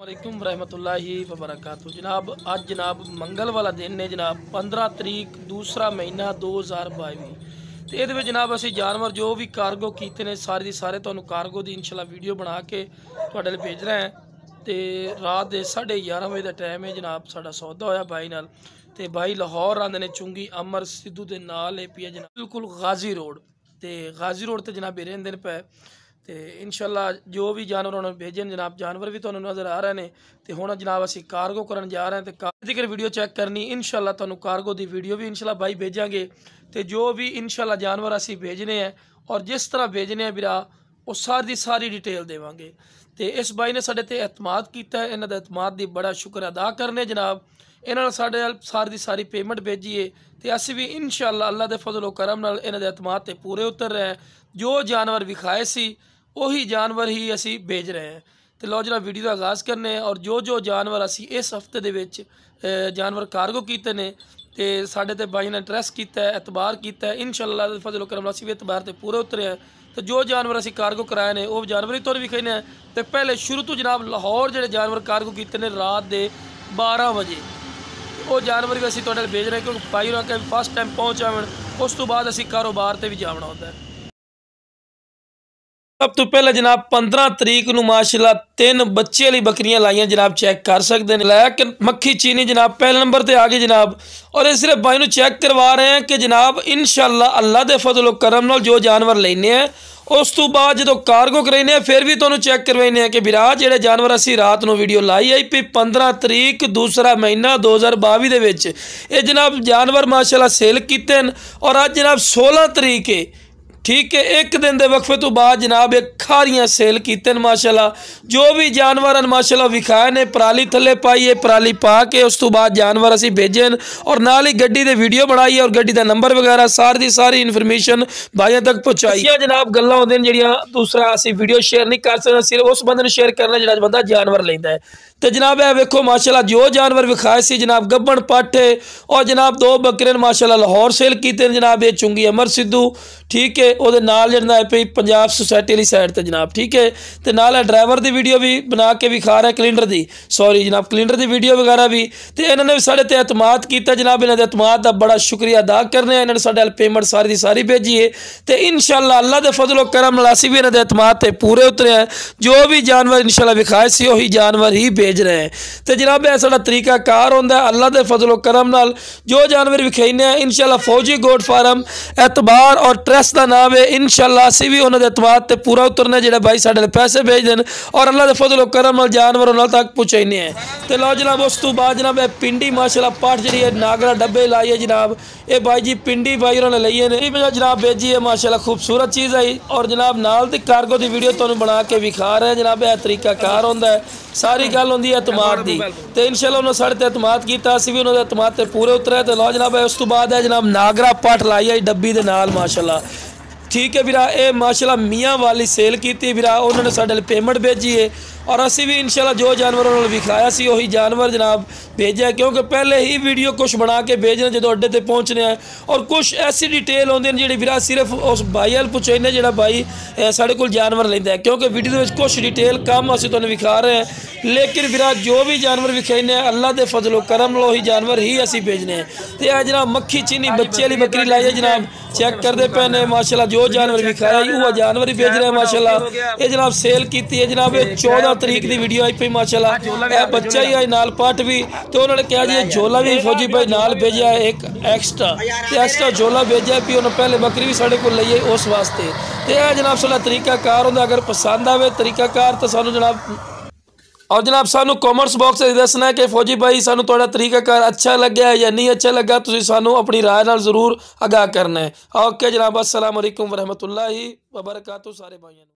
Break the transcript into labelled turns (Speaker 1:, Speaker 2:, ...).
Speaker 1: वालेकुम रहमतुल्लाहि वबरकातुहू। जनाब अज जनाब मंगल वाला दिन ने जनाब 15 तरीक दूसरा महीना 2022 तो ये जनाब असी जानवर जो भी कार्गो किए ने सारे की सारे तो कार्गो की इंशाल्लाह वीडियो बना के थोड़े भेज रहे हैं। तो रात के 11:30 बजे का टाइम है जनाब साडा सौदा होया भाई नाल ते भाई लाहौर आंदे ने चुंगी अमर सिद्धू के नाल पे जनाब बिल्कुल गाजी रोड तो गाजी रोड तो जनाब रेंदे पे तो इंशाल्लाह जो भी जानवर उन्होंने भेजे जनाब जानवर भी तो नज़र आ रहे हैं। तो हुण जनाब असी कार्गो करन जा रहे हैं तो कार वीडियो चेक करनी इंशाल्लाह तुहानू कार्गो की वीडियो भी इंशाल्लाह भाई भेजांगे। तो जो भी इंशाल्लाह जानवर असी भेजने हैं और जिस तरह भेजने हैं बिरा वो सारी सारी डिटेल देवांगे। तो इस भाई ने साडे ते एतमाद किया है, इन्हां दा एतमाद दी बड़ा शुक्र अदा करने जनाब। इन्होंने साडे सारी की सारी पेमेंट भेजी है तो असी भी इंशाल्लाह अल्लाह के फजलो करम नाल इन्हां दे एतमाद ते पूरे उतर रहे हैं। जो जानवर विखाए सी वही जानवर ही असी भेज रहे हैं। तो लो जनाब वीडियो का आगाज़ करने और जो जानवर असी इस हफ्ते दे विच जानवर कार्गो किए ने तो साढ़े ते भाई ने ट्रस्ट किया है, एतबार किया है। इंशाल्लाह फजल करम असी भी एतबार ते पूरे उतरे हैं। तो जो जानवर असी कार्गो कराए ने वो जानवर ही तुहानू विखाने हैं। तो पहले शुरू तो जनाब लाहौर जो जानवर कार्गो किए ने रात के 12 बजे वो जानवर भी असी तुहाडे भेज रहे हैं क्योंकि भाई होना के फस्ट टाइम पहुँच आवन उस तो बाद असी कारोबार से भी जाना होता है। सब तो पहले जनाब 15 तरीक नूं माशाल्लाह 3 बच्चे वाली बकरियां लाइया जनाब चेक कर सकते हैं। लाया मक्खी चीनी जनाब पहले नंबर पर आ गई जनाब और ये सिर्फ भाई नूं चेक करवा रहे हैं कि जनाब इंशाल्लाह अल्लाह के फजलो करम नाल जो जानवर लेने हैं उस तो बाद जो कार्गो कराने फिर भी तुहानू चेक करवाने कि बिरा जेडे जानवर असी रात को वीडियो लाई आई पी 15 तरीक दूसरा महीना 2022 दे विच ये जनाब जानवर माशाल्लाह सेल किते और अज जनाब 16 तरीक है, ठीक है। एक दिन के वक्फे तो बाद जनाब एक खारियां सेल किते माशाल्लाह। जो भी जानवर माशाल्लाह विखाए ने पराली थले पाई है, पराली पा के उस तो बाद जानवर असी भेजे और नाल ही गड्डी दे वीडियो बनाई और गड्डी का नंबर वगैरह सारी की सारी इन्फॉर्मेशन भाइयों तक पहुँचाई। जनाब गल्लां होंदियां जिहड़ियां दूसरा असी वीडियो शेयर नहीं कर सकते, सिर्फ उस बंदे ने शेयर करना जिहड़ा बंदा जानवर लैंदा है। तो जनाब है वेखो माशाल्लाह जो जानवर विखाए सी जनाब गब्बन पाठे और जनाब 2 बकरे माशाल्लाह लाहौर सेल किए जनाब। ये चुंगी अमर सिद्धू, ठीक है। वो नाल जड़ा है पे पंजाब सोसाइटी वाली साइड ते जनाब, ठीक है। तो नाल है ड्राइवर की वीडियो भी बना के विखा रहा है, कलिंडर की सॉरी जनाब कलिंडर की वीडियो वगैरह भी। तो इन्होंने भी साढ़े ते एतमाद किया जनाब, इन्होंने एतमाद का बड़ा शुक्रिया अदा करने। इन्होंने साढ़े पेमेंट सारी की सारी भेजी है। तो इंशाल्लाह अल्लाह के फजलो करम नाल असी भी इन्होंने एतमाद ते पूरे उतरे हैं। जो भी जानवर इंशाल्लाह विखाए सी वही जानवर ही भेज रहे हैं। तो जनाब यह साडा तरीका कार होंदा है अल्लाह के फजलो करम नाल जो जानवर विखाने हैं इंशाल्लाह फौजी गोट फार्म एतबार और ट्रस्ट का नाम है। इंशाल्लाह असी भी उन्होंने एतमाद ते पूरा उतरना जो भाई साढ़े पैसे भेज दें और अल्लाह के फजलो करम नाल जानवर उन्होंने तक पहुँचाने हैं। तो लो जनाब उस तो बाद जनाब पिंडी माशाल्लाह पाठ जी है नागरा डब्बे लाई है जनाब। ये भाई जी पिंडी भाई उन्होंने ली है जनाब भेजी है माशाल्लाह खूबसूरत चीज़ आई और जनाब नाल दी कार्गो की वीडियो तुहानू बना के विखा रहे हैं जनाब। यह तरीका कार होंदा है, सारी गल होंदी है एतमाद की। तो इंशाल्लाह उन्होंने साढ़े ते एतमाद किया, असी भी उन्होंने एतमाद ते पूरे उतरे। तो लो जनाब उस तो बाद है जनाब नागरा पट लाई है डब्बी के नाल माशाल्लाह, ठीक है बिरा। ये माशाल्लाह मियाँ वाली सेल की बिरा, उन्होंने साढ़े पेमेंट भेजी है और असी भी इंशाल्लाह जो जानवर उन्होंने विखाया सी वही जानवर जनाब भेजा। क्योंकि पहले ही वीडियो कुछ बना के भेजने जो अड्डे ते पहुँचने हैं और कुछ ऐसी डिटेल होंदी जी बिरा सिर्फ उस भाई वाल पुछने जो भाई साढ़े को जानवर लेंदा है। क्योंकि वीडियो में कुछ डिटेल कम असी तुहानू विखा रहे हैं, लेकिन बिरा जो भी जानवर विखाने हैं अल्लाह के फजलो करम नाल वही जानवर ही असी भेजने हैं। तो यह जनाब मक्खी चीनी बच्चे वाली बकरी लाई है जनाब, चेक करते पे ने माशाल्लाह जो जानवर विखाया वह जानवर ही भेज रहे हैं माशाल्लाह। ये जनाब सेल की है जनाब 14 तरीक की वीडियो आई पी माशाल्लाह। यह बच्चा ही आई नाल पाठ भी। तो उन्होंने कहा जी झोला भी फौजी भाई नाल भेजा है एक एक्स्ट्रा झोला भेजा है, उन्होंने पहले बकरी भी साढ़े को ली है उस वास्ते। तो यह जनाब सारा तरीका कार होंगे, अगर पसंद आए तरीका कार तो सानू जनाब और जनाब सानू कॉमेंट्स बॉक्स में दसना है कि फौजी भाई सानू थोड़ा तरीका कार अच्छा लग्या या नहीं अच्छा लगा। तुसीं सानू अपनी राय नाल जरूर आगाह करना है। ओके जनाब, अस्सलाम वालेकुम वरहमतुल्लाहि वबरकातुहू सारे भाइयों।